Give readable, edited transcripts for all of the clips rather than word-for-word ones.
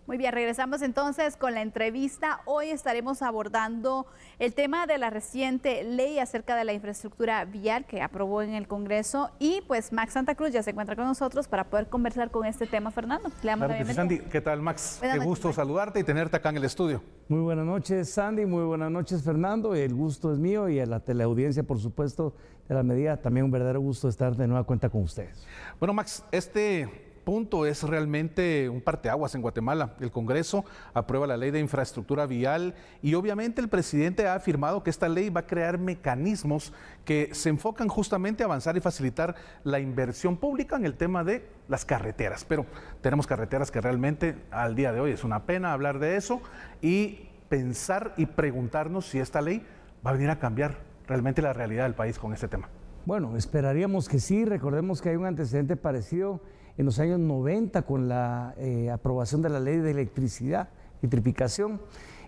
Muy bien, regresamos entonces con la entrevista. Hoy estaremos abordando el tema de la reciente ley acerca de la infraestructura vial que aprobó en el Congreso y pues Max Santa Cruz ya se encuentra con nosotros para poder conversar con este tema. Fernando, le damos la bienvenida. Sandy, ¿qué tal, Max? Qué gusto saludarte y tenerte acá en el estudio. Muy buenas noches, Sandy, muy buenas noches, Fernando. El gusto es mío y a la teleaudiencia, por supuesto, de la medida, también un verdadero gusto estar de nueva cuenta con ustedes. Bueno, Max, este punto es realmente un parteaguas en Guatemala. El Congreso aprueba la ley de infraestructura vial y obviamente el presidente ha afirmado que esta ley va a crear mecanismos que se enfocan justamente a avanzar y facilitar la inversión pública en el tema de las carreteras. Pero tenemos carreteras que realmente al día de hoy es una pena hablar de eso y pensar y preguntarnos si esta ley va a venir a cambiar realmente la realidad del país con este tema. Bueno, esperaríamos que sí. Recordemos que hay un antecedente parecido en los años 90 con la aprobación de la ley de electrificación.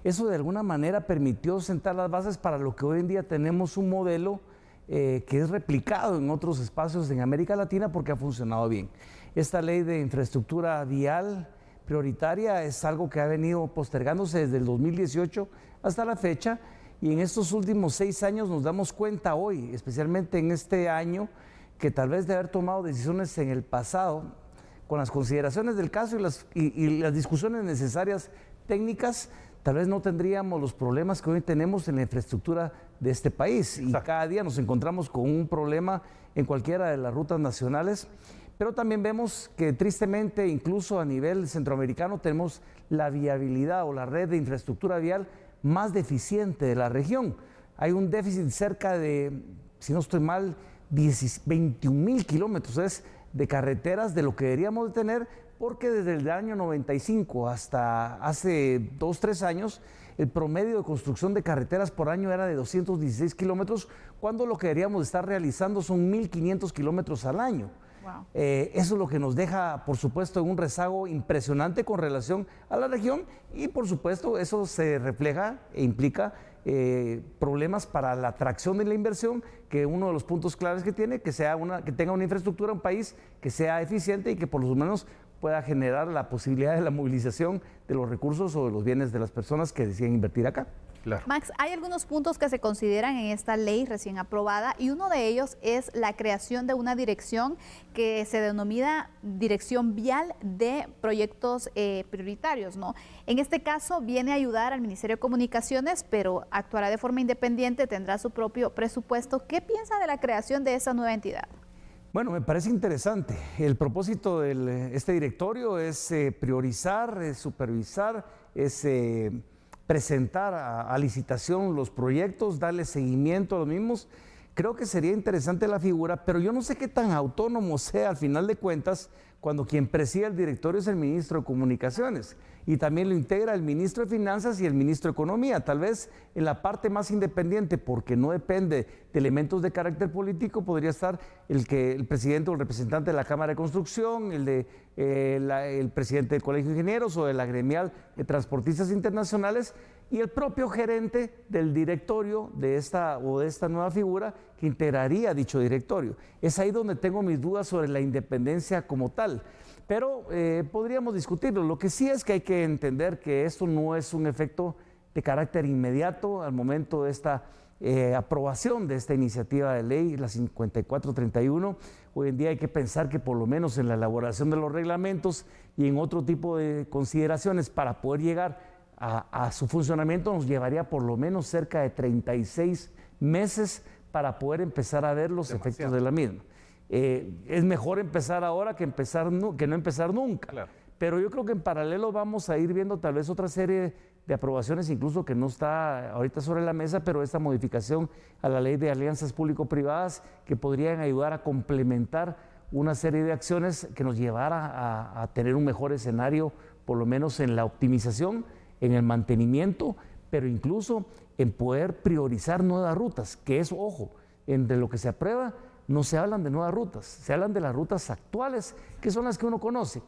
Eso de alguna manera permitió sentar las bases para lo que hoy en día tenemos un modelo que es replicado en otros espacios en América Latina porque ha funcionado bien. Esta ley de infraestructura vial prioritaria es algo que ha venido postergándose desde el 2018 hasta la fecha y en estos últimos 6 años nos damos cuenta hoy, especialmente en este año, que tal vez de haber tomado decisiones en el pasado, con las consideraciones del caso y las discusiones necesarias técnicas, tal vez no tendríamos los problemas que hoy tenemos en la infraestructura de este país. Y cada día nos encontramos con un problema en cualquiera de las rutas nacionales, pero también vemos que tristemente, incluso a nivel centroamericano, tenemos la viabilidad o la red de infraestructura vial más deficiente de la región. Hay un déficit cerca de, si no estoy mal, 21,000 kilómetros de carreteras de lo que deberíamos de tener, porque desde el año 95 hasta hace 2-3 años, el promedio de construcción de carreteras por año era de 216 kilómetros, cuando lo que deberíamos estar realizando son 1,500 kilómetros al año. Wow. Eso es lo que nos deja, por supuesto, en un rezago impresionante con relación a la región y, por supuesto, eso se refleja e implica problemas para la atracción de la inversión, que uno de los puntos claves que tiene, que tenga una infraestructura, un país que sea eficiente y que por lo menos pueda generar la posibilidad de la movilización de los recursos o de los bienes de las personas que deciden invertir acá. Claro. Max, hay algunos puntos que se consideran en esta ley recién aprobada y uno de ellos es la creación de una dirección que se denomina Dirección Vial de Proyectos Prioritarios, ¿no? En este caso viene a ayudar al Ministerio de Comunicaciones, pero actuará de forma independiente, tendrá su propio presupuesto. ¿Qué piensa de la creación de esa nueva entidad? Bueno, me parece interesante. El propósito de este directorio es priorizar, es supervisar, es presentar a licitación los proyectos, darle seguimiento a los mismos. Creo que sería interesante la figura, pero yo no sé qué tan autónomo sea al final de cuentas cuando quien preside el directorio es el ministro de Comunicaciones y también lo integra el ministro de Finanzas y el ministro de Economía. Tal vez en la parte más independiente, porque no depende de elementos de carácter político, podría estar el presidente o el representante de la Cámara de Construcción, el presidente del Colegio de Ingenieros o de la gremial de transportistas internacionales y el propio gerente del directorio de esta nueva figura que integraría dicho directorio. Es ahí donde tengo mis dudas sobre la independencia como tal, pero podríamos discutirlo. Lo que sí es que hay que entender que esto no es un efecto de carácter inmediato al momento de esta aprobación de esta iniciativa de ley, la 5431. Hoy en día hay que pensar que por lo menos en la elaboración de los reglamentos y en otro tipo de consideraciones para poder llegar a su funcionamiento nos llevaría por lo menos cerca de 36 meses para poder empezar a ver los efectos de la misma. Es mejor empezar ahora que no empezar nunca. Claro. Pero yo creo que en paralelo vamos a ir viendo tal vez otra serie de aprobaciones, incluso que no está ahorita sobre la mesa, pero esta modificación a la ley de alianzas público-privadas que podrían ayudar a complementar una serie de acciones que nos llevara a tener un mejor escenario, por lo menos en la optimización, en el mantenimiento, pero incluso en poder priorizar nuevas rutas, que es, ojo, entre lo que se aprueba no se hablan de nuevas rutas, se hablan de las rutas actuales, que son las que uno conoce,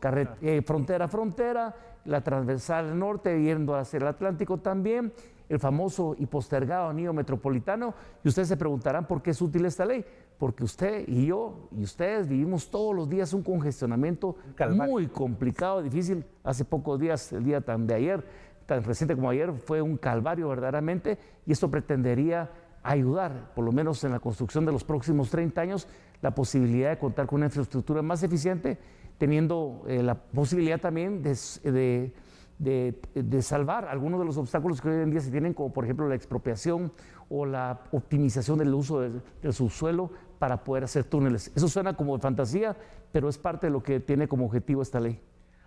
frontera a frontera, la transversal norte yendo hacia el Atlántico también, el famoso y postergado anillo metropolitano, y ustedes se preguntarán por qué es útil esta ley, porque usted y yo y ustedes vivimos todos los días un congestionamiento muy complicado, difícil. Hace pocos días, el día de ayer, tan reciente como ayer, fue un calvario verdaderamente, y esto pretendería ayudar, por lo menos en la construcción de los próximos 30 años, la posibilidad de contar con una infraestructura más eficiente, teniendo la posibilidad también de salvar algunos de los obstáculos que hoy en día se tienen, como por ejemplo la expropiación o la optimización del uso del subsuelo para poder hacer túneles. Eso suena como de fantasía, pero es parte de lo que tiene como objetivo esta ley.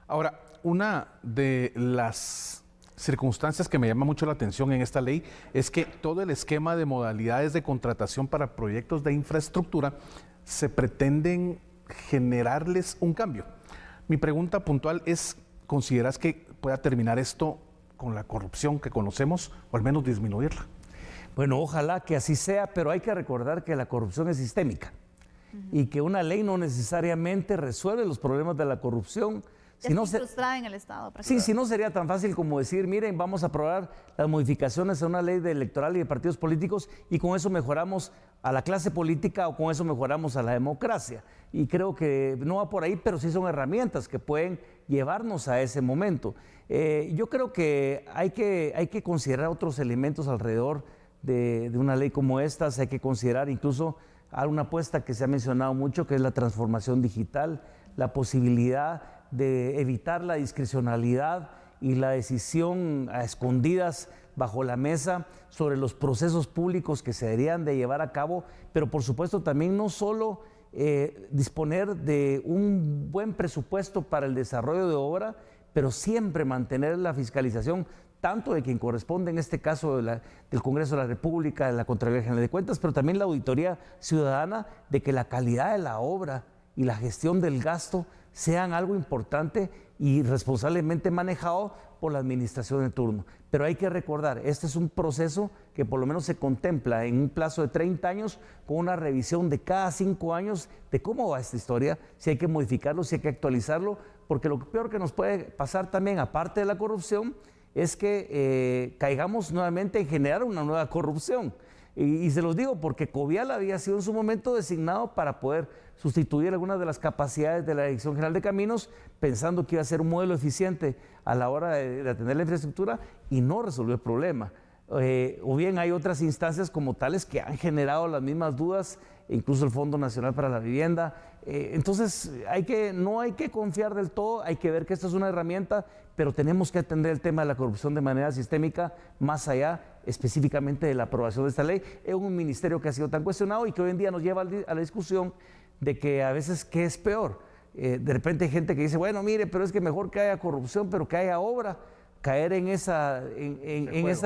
Ahora, una de las circunstancias que me llama mucho la atención en esta ley es que todo el esquema de modalidades de contratación para proyectos de infraestructura se pretenden generarles un cambio. Mi pregunta puntual es, ¿consideras que pueda terminar esto con la corrupción que conocemos o al menos disminuirla? Bueno, ojalá que así sea, pero hay que recordar que la corrupción es sistémica y que una ley no necesariamente resuelve los problemas de la corrupción. Si no frustrada en el Estado. Sí, si no sería tan fácil como decir, miren, vamos a aprobar las modificaciones a una ley electoral y de partidos políticos y con eso mejoramos a la clase política o con eso mejoramos a la democracia. Y creo que no va por ahí, pero sí son herramientas que pueden llevarnos a ese momento. Yo creo que hay que considerar otros elementos alrededor de una ley como esta. Hay que considerar incluso una apuesta que se ha mencionado mucho, que es la transformación digital, la posibilidad de evitar la discrecionalidad y la decisión a escondidas bajo la mesa sobre los procesos públicos que se deberían de llevar a cabo, pero por supuesto también no solo disponer de un buen presupuesto para el desarrollo de obra, pero siempre mantener la fiscalización tanto de quien corresponde, en este caso del Congreso de la República, de la Contraloría General de Cuentas, pero también la auditoría ciudadana, de que la calidad de la obra y la gestión del gasto sean algo importante y responsablemente manejado por la administración de turno. Pero hay que recordar, este es un proceso que por lo menos se contempla en un plazo de 30 años con una revisión de cada 5 años de cómo va esta historia, si hay que modificarlo, si hay que actualizarlo, porque lo peor que nos puede pasar también, aparte de la corrupción, es que caigamos nuevamente en generar una nueva corrupción. Y se los digo porque Covial había sido en su momento designado para poder sustituir algunas de las capacidades de la Dirección General de Caminos, pensando que iba a ser un modelo eficiente a la hora de atender la infraestructura, y no resolvió el problema. O bien hay otras instancias como tales que han generado las mismas dudas, incluso el Fondo Nacional para la Vivienda. Entonces no hay que confiar del todo, hay que ver que esto es una herramienta, pero tenemos que atender el tema de la corrupción de manera sistémica, más allá específicamente de la aprobación de esta ley. Es un ministerio que ha sido tan cuestionado y que hoy en día nos lleva a la discusión de que a veces, ¿qué es peor? De repente hay gente que dice, bueno, mire, pero es que mejor que haya corrupción, pero que haya obra. Caer en esa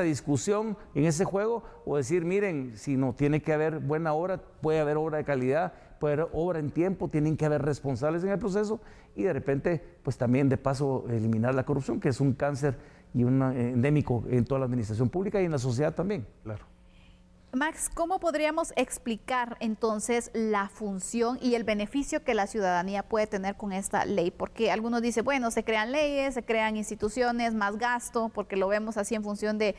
discusión, en ese juego, o decir, miren, si no tiene que haber buena obra, puede haber obra de calidad, puede haber obra en tiempo, tienen que haber responsables en el proceso, y de repente, pues también de paso eliminar la corrupción, que es un cáncer y un endémico en toda la administración pública y en la sociedad también. Claro. Max, ¿cómo podríamos explicar entonces la función y el beneficio que la ciudadanía puede tener con esta ley? Porque algunos dicen, bueno, se crean leyes, se crean instituciones, más gasto, porque lo vemos así en función de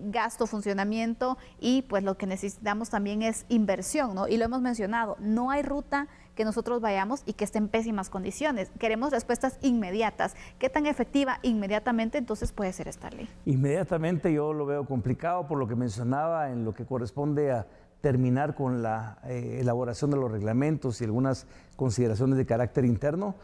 gasto, funcionamiento, y pues lo que necesitamos también es inversión, ¿no? Y lo hemos mencionado, no hay ruta que nosotros vayamos y que esté en pésimas condiciones. Queremos respuestas inmediatas. ¿Qué tan efectiva inmediatamente entonces puede ser esta ley? Inmediatamente yo lo veo complicado por lo que mencionaba en lo que corresponde a terminar con la elaboración de los reglamentos y algunas consideraciones de carácter interno,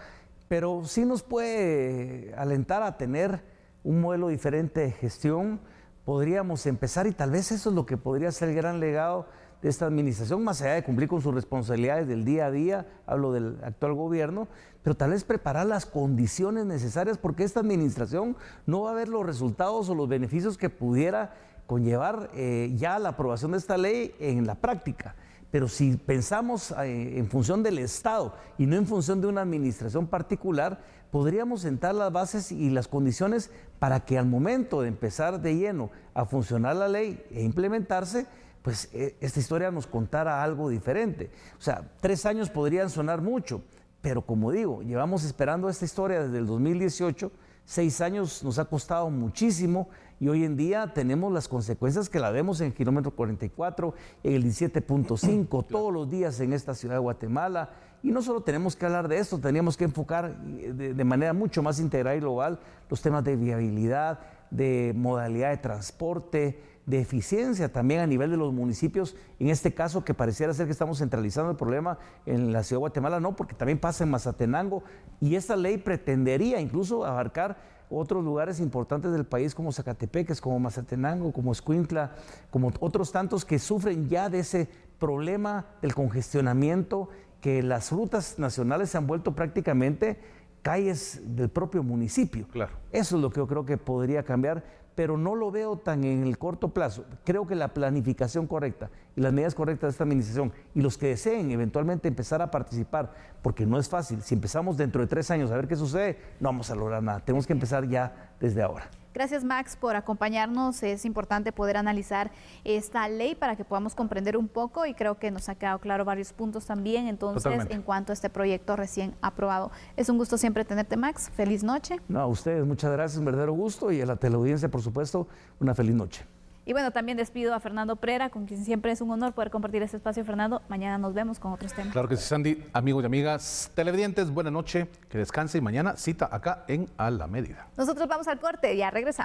pero sí nos puede alentar a tener un modelo diferente de gestión. Podríamos empezar, y tal vez eso es lo que podría ser el gran legado de esta administración, más allá de cumplir con sus responsabilidades del día a día, hablo del actual gobierno, pero tal vez preparar las condiciones necesarias, porque esta administración no va a ver los resultados o los beneficios que pudiera conllevar ya la aprobación de esta ley en la práctica. Pero si pensamos en función del Estado y no en función de una administración particular, podríamos sentar las bases y las condiciones para que al momento de empezar de lleno a funcionar la ley e implementarse, pues esta historia nos contara algo diferente. O sea, 3 años podrían sonar mucho, pero como digo, llevamos esperando esta historia desde el 2018, 6 años nos ha costado muchísimo y hoy en día tenemos las consecuencias que la vemos en el kilómetro 44, en el 17.5, todos los días en esta ciudad de Guatemala. Y no solo tenemos que hablar de esto, tenemos que enfocar de manera mucho más integral y global los temas de viabilidad, de modalidad de transporte, de eficiencia también a nivel de los municipios. En este caso, que pareciera ser que estamos centralizando el problema en la ciudad de Guatemala, no, porque también pasa en Mazatenango. Y esta ley pretendería incluso abarcar otros lugares importantes del país como Zacatepeques, como Mazatenango, como Escuintla, como otros tantos que sufren ya de ese problema del congestionamiento, que las rutas nacionales se han vuelto prácticamente calles del propio municipio. Claro. Eso es lo que yo creo que podría cambiar, pero no lo veo tan en el corto plazo. Creo que la planificación correcta y las medidas correctas de esta administración y los que deseen eventualmente empezar a participar, porque no es fácil, si empezamos dentro de 3 años a ver qué sucede, no vamos a lograr nada. Tenemos que empezar ya desde ahora. Gracias, Max, por acompañarnos. Es importante poder analizar esta ley para que podamos comprender un poco y creo que nos ha quedado claro varios puntos también. Entonces, Totalmente. en cuanto a este proyecto recién aprobado, es un gusto siempre tenerte, Max. Feliz noche. No, a ustedes muchas gracias, un verdadero gusto, y a la teleaudiencia, por supuesto, una feliz noche. Y bueno, también despido a Fernando Prera, con quien siempre es un honor poder compartir este espacio. Fernando, mañana nos vemos con otros temas. Claro que sí, Sandy. Amigos y amigas televidentes, buena noche, que descanse y mañana cita acá en A la Medida. Nosotros vamos al corte, ya regresamos.